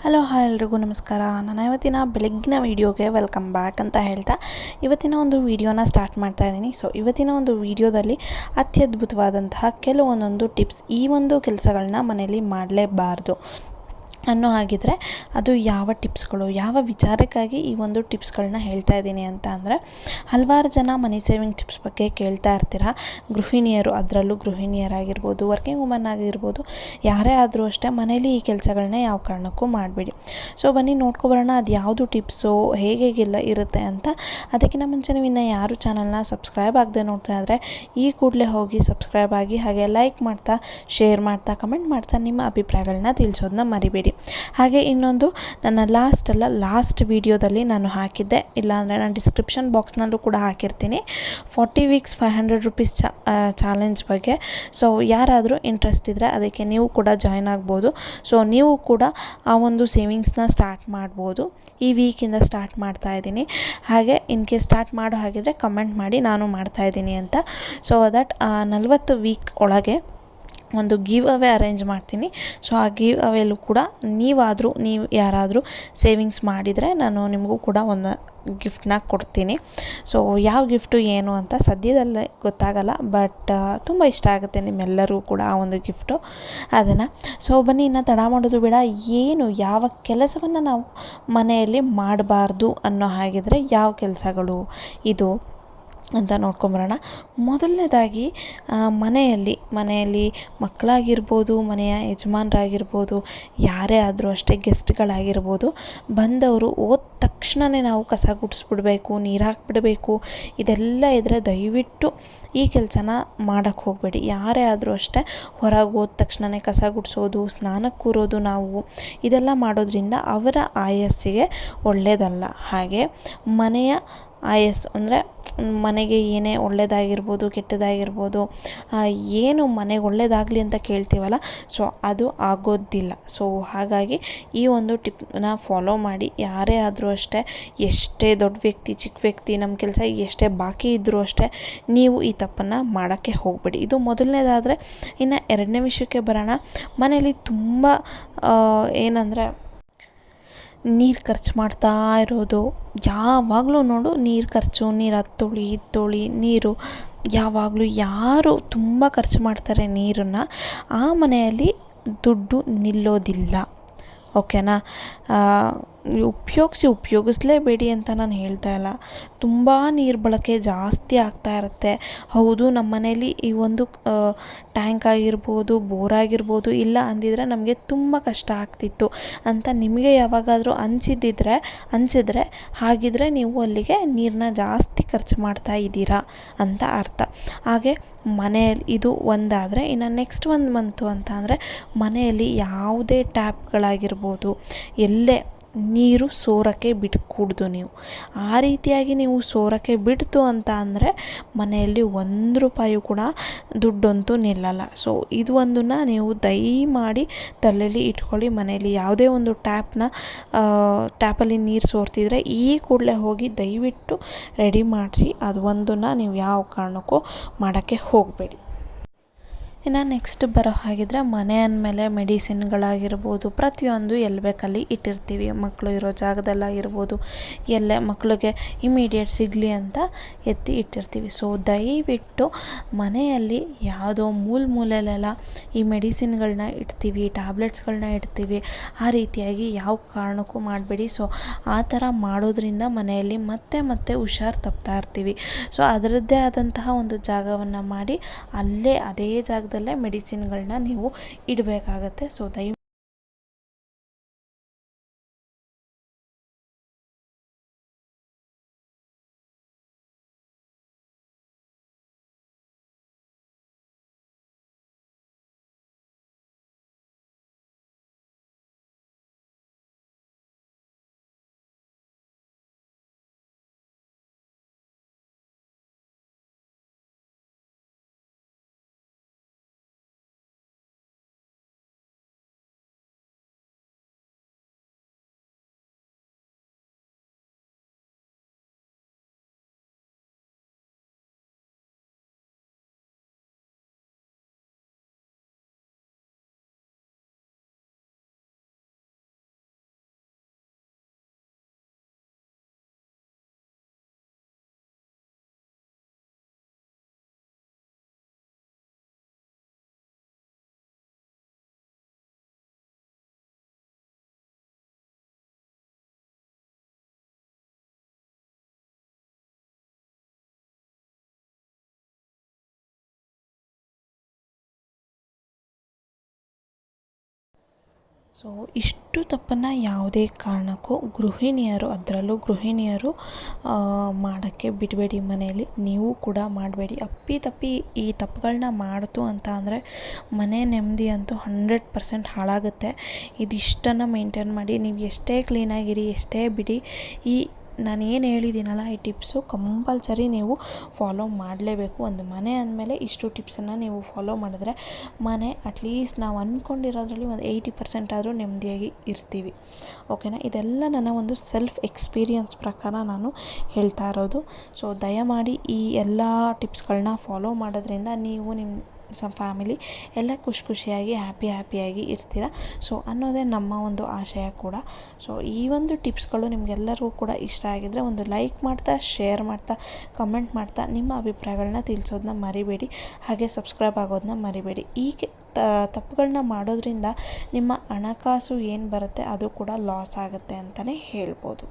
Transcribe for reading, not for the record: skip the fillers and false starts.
Hello hi ಎಲ್ರಿಗೂ ನಮಸ್ಕಾರ. ನಾನು ಇವತ್ತಿನ ಬೆಳಗ್ಗಿನ ವೀಡಿಯೋಗೆ ವೆಲ್ಕಮ್ ಬ್ಯಾಕ್ ಅಂತ ಹೇಳ್ತಾ ಇವತ್ತಿನ ಒಂದು ವೀಡಿಯೋನ ಸ್ಟಾರ್ಟ್ ಮಾಡ್ತಾ ಇದ್ದೀನಿ. ಸೊ ಇವತ್ತಿನ ಒಂದು ವೀಡಿಯೋದಲ್ಲಿ ಅತ್ಯದ್ಭುತವಾದಂತಹ ಕೆಲವೊಂದೊಂದು ಟಿಪ್ಸ್, ಈ ಒಂದು ಕೆಲಸಗಳನ್ನ ಮನೆಯಲ್ಲಿ ಮಾಡಲೇಬಾರ್ದು ಅನ್ನೋ ಹಾಗಿದ್ರೆ ಅದು ಯಾವ ಟಿಪ್ಸ್ಗಳು, ಯಾವ ವಿಚಾರಕ್ಕಾಗಿ ಈ ಒಂದು ಟಿಪ್ಸ್ಗಳನ್ನ ಹೇಳ್ತಾ ಇದ್ದೀನಿ ಅಂತ ಅಂದರೆ, ಹಲವಾರು ಜನ ಮನಿ ಸೇವಿಂಗ್ ಟಿಪ್ಸ್ ಬಗ್ಗೆ ಕೇಳ್ತಾ ಇರ್ತೀರ. ಗೃಹಿಣಿಯರು, ಅದರಲ್ಲೂ ಗೃಹಿಣಿಯರಾಗಿರ್ಬೋದು, ವರ್ಕಿಂಗ್ ವುಮನ್ ಆಗಿರ್ಬೋದು, ಯಾರೇ ಆದರೂ ಅಷ್ಟೇ ಮನೇಲಿ ಈ ಕೆಲಸಗಳನ್ನ ಯಾವ ಕಾರಣಕ್ಕೂ ಮಾಡಬೇಡಿ. ಸೊ ಬನ್ನಿ ನೋಡ್ಕೊಬರೋಣ ಅದು ಯಾವುದು ಟಿಪ್ಸು, ಹೇಗೆಲ್ಲ ಇರುತ್ತೆ ಅಂತ. ಅದಕ್ಕಿಂತ ಮುಂಚೆ ನೀವು ಇನ್ನು ಯಾರು ಚಾನಲ್ನ ಸಬ್ಸ್ಕ್ರೈಬ್ ಆಗದೆ ನೋಡ್ತಾ ಇದ್ದರೆ ಈ ಕೂಡಲೇ ಹೋಗಿ ಸಬ್ಸ್ಕ್ರೈಬ್ ಆಗಿ, ಹಾಗೆ ಲೈಕ್ ಮಾಡ್ತಾ, ಶೇರ್ ಮಾಡ್ತಾ, ಕಮೆಂಟ್ ಮಾಡ್ತಾ ನಿಮ್ಮ ಅಭಿಪ್ರಾಯಗಳನ್ನ ತಿಳಿಸೋದನ್ನ ಮರಿಬೇಡಿ. ಹಾಗೆ ಇನ್ನೊಂದು, ನನ್ನ ಲಾಸ್ಟ್ ವೀಡಿಯೋದಲ್ಲಿ ನಾನು ಹಾಕಿದ್ದೆ, ಇಲ್ಲಾಂದರೆ ನಾನು ಡಿಸ್ಕ್ರಿಪ್ಷನ್ ಬಾಕ್ಸ್ನಲ್ಲೂ ಕೂಡ ಹಾಕಿರ್ತೀನಿ, 40 ವೀಕ್ಸ್ 500 ರೂಪೀಸ್ ಚಾಲೆಂಜ್ ಬಗ್ಗೆ. ಸೊ ಯಾರಾದರೂ ಇಂಟ್ರೆಸ್ಟ್ ಇದ್ದರೆ ಅದಕ್ಕೆ ನೀವು ಕೂಡ ಜಾಯ್ನ್ ಆಗ್ಬೋದು. ಸೊ ನೀವು ಕೂಡ ಆ ಒಂದು ಸೇವಿಂಗ್ಸ್ನ ಸ್ಟಾರ್ಟ್ ಮಾಡ್ಬೋದು. ಈ ವೀಕಿಂದ ಸ್ಟಾರ್ಟ್ ಮಾಡ್ತಾ ಇದ್ದೀನಿ. ಹಾಗೆ ಇನ್ ಕೇಸ್ ಸ್ಟಾರ್ಟ್ ಮಾಡೋ ಹಾಗಿದ್ರೆ ಕಮೆಂಟ್ ಮಾಡಿ ನಾನು ಮಾಡ್ತಾಯಿದ್ದೀನಿ ಅಂತ. ಸೊ ದಟ್ 40 ವೀಕ್ ಒಳಗೆ ಒಂದು ಗಿವ್ ಅವೇ ಅರೇಂಜ್ ಮಾಡ್ತೀನಿ. ಸೊ ಆ ಗಿವ್ ಅವೇಲೂ ಕೂಡ ನೀವು ಯಾರಾದರೂ ಸೇವಿಂಗ್ಸ್ ಮಾಡಿದರೆ ನಾನು ನಿಮಗೂ ಕೂಡ ಒಂದು ಗಿಫ್ಟನ್ನ ಕೊಡ್ತೀನಿ. ಸೊ ಯಾವ ಗಿಫ್ಟು ಏನು ಅಂತ ಸದ್ಯದಲ್ಲೇ ಗೊತ್ತಾಗಲ್ಲ, ಬಟ್ ತುಂಬ ಇಷ್ಟ ಆಗುತ್ತೆ ನಿಮ್ಮೆಲ್ಲರೂ ಕೂಡ ಆ ಒಂದು ಗಿಫ್ಟು ಅದನ್ನು. ಸೊ ಬನ್ನಿ, ಇನ್ನು ತಡ ಮಾಡೋದು ಬೇಡ. ಯಾವ ಕೆಲಸವನ್ನು ನಾವು ಮನೆಯಲ್ಲಿ ಮಾಡಬಾರ್ದು ಅನ್ನೋ ಹಾಗಿದ್ರೆ ಯಾವ ಕೆಲಸಗಳು ಇದು ಅಂತ ನೋಡ್ಕೊಂಬರೋಣ. ಮೊದಲನೇದಾಗಿ ಮನೆಯಲ್ಲಿ ಮಕ್ಕಳಾಗಿರ್ಬೋದು, ಮನೆಯ ಯಜಮಾನರಾಗಿರ್ಬೋದು, ಯಾರೇ ಆದರೂ ಅಷ್ಟೇ, ಗೆಸ್ಟ್ಗಳಾಗಿರ್ಬೋದು, ಬಂದವರು ಹೋದ ತಕ್ಷಣವೇ ನಾವು ಕಸ ಗುಡಿಸ್ಬಿಡ್ಬೇಕು, ನೀರು ಹಾಕ್ಬಿಡಬೇಕು, ಇದೆಲ್ಲ ಇದ್ದರೆ ದಯವಿಟ್ಟು ಈ ಕೆಲಸನ ಮಾಡೋಕ್ಕೆ ಹೋಗಬೇಡಿ. ಯಾರೇ ಆದರೂ ಅಷ್ಟೇ, ಹೊರಗೆ ಹೋದ ತಕ್ಷಣವೇ ಕಸ ಗುಡಿಸೋದು, ಸ್ನಾನಕ್ಕೆ ಕೂರೋದು, ನಾವು ಇದೆಲ್ಲ ಮಾಡೋದ್ರಿಂದ ಅವರ ಆಯಸ್ಸಿಗೆ ಒಳ್ಳೆಯದಲ್ಲ. ಹಾಗೆ ಮನೆಯ ಆಯಸ್ಸು ಅಂದರೆ ಮನೆಗೆ ಏನೇ ಒಳ್ಳೆಯದಾಗಿರ್ಬೋದು, ಕೆಟ್ಟದಾಗಿರ್ಬೋದು, ಏನು ಮನೆಗೆ ಒಳ್ಳೆಯದಾಗಲಿ ಅಂತ ಕೇಳ್ತೀವಲ್ಲ, ಸೊ ಅದು ಆಗೋದಿಲ್ಲ. ಸೊ ಹಾಗಾಗಿ ಈ ಒಂದು ಟಿಪ್ನ ಫಾಲೋ ಮಾಡಿ. ಯಾರೇ ಆದರೂ ಅಷ್ಟೇ, ಎಷ್ಟೇ ದೊಡ್ಡ ವ್ಯಕ್ತಿ, ಚಿಕ್ಕ ವ್ಯಕ್ತಿ, ನಮ್ಮ ಕೆಲಸ ಎಷ್ಟೇ ಬಾಕಿ ಇದ್ದರೂ ಅಷ್ಟೇ, ನೀವು ಈ ತಪ್ಪನ್ನು ಮಾಡೋಕ್ಕೆ ಹೋಗಬೇಡಿ. ಇದು ಮೊದಲನೇದಾದರೆ. ಇನ್ನು ಎರಡನೇ ವಿಷಯಕ್ಕೆ ಬರೋಣ. ಮನೇಲಿ ತುಂಬ ಏನಂದರೆ ನೀರು ಖರ್ಚು ಮಾಡ್ತಾ ಇರೋದು, ಯಾವಾಗಲೂ ನೋಡು ನೀರು ಖರ್ಚು, ನೀರು ಹತ್ತೊಳಿ ಇತ್ತೊಳಿ ನೀರು, ಯಾವಾಗಲೂ ಯಾರು ತುಂಬ ಖರ್ಚು ಮಾಡ್ತಾರೆ ನೀರನ್ನು, ಆ ಮನೆಯಲ್ಲಿ ದುಡ್ಡು ನಿಲ್ಲೋದಿಲ್ಲ. ಓಕೆನಾ? ಉಪಯೋಗಿಸ್ಲೇಬೇಡಿ ಅಂತ ನಾನು ಹೇಳ್ತಾ ಇಲ್ಲ. ತುಂಬ ನೀರು ಬಳಕೆ ಜಾಸ್ತಿ ಆಗ್ತಾ ಇರುತ್ತೆ. ಹೌದು, ನಮ್ಮ ಮನೇಲಿ ಈ ಒಂದು ಟ್ಯಾಂಕ್ ಆಗಿರ್ಬೋದು, ಬೋರ್ ಆಗಿರ್ಬೋದು ಇಲ್ಲ ಅಂದಿದ್ರೆ ನಮಗೆ ತುಂಬ ಕಷ್ಟ ಆಗ್ತಿತ್ತು ಅಂತ ನಿಮಗೆ ಯಾವಾಗಾದರೂ ಅನಿಸಿದ್ರೆ ಹಾಗಿದ್ರೆ ನೀವು ಅಲ್ಲಿಗೆ ನೀರನ್ನ ಜಾಸ್ತಿ ಖರ್ಚು ಮಾಡ್ತಾ ಇದ್ದೀರಾ ಅಂತ ಅರ್ಥ. ಹಾಗೆ ಮನೆಯಲ್ಲಿ ಇದು ಒಂದಾದರೆ, ಇನ್ನು ನೆಕ್ಸ್ಟ್ ಒಂದು ಬಂತು ಅಂತ ಅಂದರೆ, ಮನೆಯಲ್ಲಿ ಯಾವುದೇ ಟ್ಯಾಪ್ಗಳಾಗಿರ್ಬೋದು, ಎಲ್ಲೇ ನೀರು ಸೋರೋಕ್ಕೆ ಬಿಟ್ಕೂಡ್ದು. ನೀವು ಆ ರೀತಿಯಾಗಿ ನೀವು ಸೋರೋಕ್ಕೆ ಬಿಡ್ತು ಅಂತ ಅಂದರೆ ಮನೆಯಲ್ಲಿ ₹1 ಕೂಡ ದುಡ್ಡಂತೂ ನಿಲ್ಲಲ್ಲ. ಸೊ ಇದು ಒಂದನ್ನು ನೀವು ದಯಮಾಡಿ ತಲೆಯಲ್ಲಿ ಇಟ್ಕೊಳ್ಳಿ. ಮನೆಯಲ್ಲಿ ಯಾವುದೇ ಒಂದು ಟ್ಯಾಪಲ್ಲಿ ನೀರು ಸೋರ್ತಿದ್ರೆ ಈ ಕೂಡಲೇ ಹೋಗಿ ದಯವಿಟ್ಟು ರೆಡಿ ಮಾಡಿಸಿ. ಅದು ಒಂದನ್ನು ನೀವು ಯಾವ ಕಾರಣಕ್ಕೂ ಮಾಡೋಕ್ಕೆ ಹೋಗಬೇಡಿ. ಇನ್ನು ನೆಕ್ಸ್ಟ್ ಬರೋ ಹಾಗಿದ್ರೆ, ಮನೆ ಅಂದಮೇಲೆ ಮೆಡಿಸಿನ್ಗಳಾಗಿರ್ಬೋದು, ಪ್ರತಿಯೊಂದು ಎಲ್ಲಿ ಬೇಕಲ್ಲಿ ಇಟ್ಟಿರ್ತೀವಿ. ಮಕ್ಕಳು ಇರೋ ಜಾಗದಲ್ಲಾಗಿರ್ಬೋದು, ಎಲ್ಲೇ ಮಕ್ಕಳಿಗೆ ಇಮಿಡಿಯೇಟ್ ಸಿಗಲಿ ಅಂತ ಎತ್ತಿ ಇಟ್ಟಿರ್ತೀವಿ. ಸೊ ದಯವಿಟ್ಟು ಮನೆಯಲ್ಲಿ ಯಾವುದೋ ಮೂಲೆಯಲ್ಲೆಲ್ಲ ಈ ಮೆಡಿಸಿನ್ಗಳನ್ನ ಇಡ್ತೀವಿ, ಟ್ಯಾಬ್ಲೆಟ್ಸ್ಗಳನ್ನ ಇಡ್ತೀವಿ, ಆ ರೀತಿಯಾಗಿ ಯಾವ ಕಾರಣಕ್ಕೂ ಮಾಡಬೇಡಿ. ಸೊ ಆ ಥರ ಮಾಡೋದ್ರಿಂದ ಮನೆಯಲ್ಲಿ ಮತ್ತೆ ಹುಷಾರು ತಪ್ತಾ ಇರ್ತೀವಿ. ಸೊ ಅದರದ್ದೇ ಆದಂತಹ ಒಂದು ಜಾಗವನ್ನು ಮಾಡಿ, ಅದೇ ಜಾಗದಲ್ಲೇ ಮೆಡಿಸಿನ್ಗಳನ್ನ ನೀವು ಇಡಬೇಕಾಗತ್ತೆ. ಸೊ ಸೊ ಇಷ್ಟು ತಪ್ಪನ್ನು ಯಾವುದೇ ಕಾರಣಕ್ಕೂ ಅದರಲ್ಲೂ ಗೃಹಿಣಿಯರು ಮಾಡೋಕ್ಕೆ ಬಿಡಬೇಡಿ. ಮನೆಯಲ್ಲಿ ನೀವು ಕೂಡ ಮಾಡಬೇಡಿ. ಅಪ್ಪಿತಪ್ಪಿ ಈ ತಪ್ಪುಗಳನ್ನ ಮಾಡ್ತು ಅಂತ ಅಂದರೆ ಮನೆ ನೆಮ್ಮದಿ ಅಂತೂ 100% ಹಾಳಾಗುತ್ತೆ. ಇದಿಷ್ಟನ್ನು ಮೇಂಟೈನ್ ಮಾಡಿ. ನೀವು ಎಷ್ಟೇ ಕ್ಲೀನಾಗಿರಿ, ಎಷ್ಟೇ ಬಿಡಿ, ನಾನು ಏನು ಹೇಳಿದ್ದೀನಲ್ಲ ಈ ಟಿಪ್ಸು ಕಂಪಲ್ಸರಿ ನೀವು ಫಾಲೋ ಮಾಡಲೇಬೇಕು. ಒಂದು ಮನೆ ಅಂದಮೇಲೆ ಇಷ್ಟು ಟಿಪ್ಸನ್ನು ನೀವು ಫಾಲೋ ಮಾಡಿದ್ರೆ ಮನೆ ಅಟ್ಲೀಸ್ಟ್ ನಾವು ಅಂದ್ಕೊಂಡಿರೋದ್ರಲ್ಲಿ ಒಂದು 80% ಆದರೂ ನೆಮ್ಮದಿಯಾಗಿ ಇರ್ತೀವಿ. ಓಕೆನಾ? ಇದೆಲ್ಲ ನನ್ನ ಒಂದು ಸೆಲ್ಫ್ ಎಕ್ಸ್ಪೀರಿಯನ್ಸ್ ಪ್ರಕಾರ ನಾನು ಹೇಳ್ತಾ ಇರೋದು. ಸೊ ದಯಮಾಡಿ ಈ ಎಲ್ಲ ಟಿಪ್ಸ್ಗಳನ್ನ ಫಾಲೋ ಮಾಡೋದ್ರಿಂದ ನೀವು ನಿಮ್ಮ ಫ್ಯಾಮಿಲಿ ಎಲ್ಲ ಖುಷಿಯಾಗಿ ಹ್ಯಾಪಿಯಾಗಿ ಇರ್ತೀರ. ಸೊ ಅನ್ನೋದೇ ನಮ್ಮ ಒಂದು ಆಶಯ ಕೂಡ. ಸೊ ಈ ಒಂದು ಟಿಪ್ಸ್ಗಳು ನಿಮಗೆಲ್ಲರಿಗೂ ಕೂಡ ಇಷ್ಟ ಆಗಿದ್ದರೆ ಒಂದು ಲೈಕ್ ಮಾಡ್ತಾ, ಶೇರ್ ಮಾಡ್ತಾ, ಕಮೆಂಟ್ ಮಾಡ್ತಾ ನಿಮ್ಮ ಅಭಿಪ್ರಾಯಗಳನ್ನ ತಿಳಿಸೋದನ್ನ ಮರಿಬೇಡಿ. ಹಾಗೆ ಸಬ್ಸ್ಕ್ರೈಬ್ ಆಗೋದನ್ನ ಮರಿಬೇಡಿ. ಹೀಗೆ ತಪ್ಪುಗಳನ್ನ ಮಾಡೋದ್ರಿಂದ ನಿಮ್ಮ ಹಣಕಾಸು ಏನು ಬರುತ್ತೆ ಅದು ಕೂಡ ಲಾಸ್ ಆಗುತ್ತೆ ಅಂತಲೇ ಹೇಳ್ಬೋದು.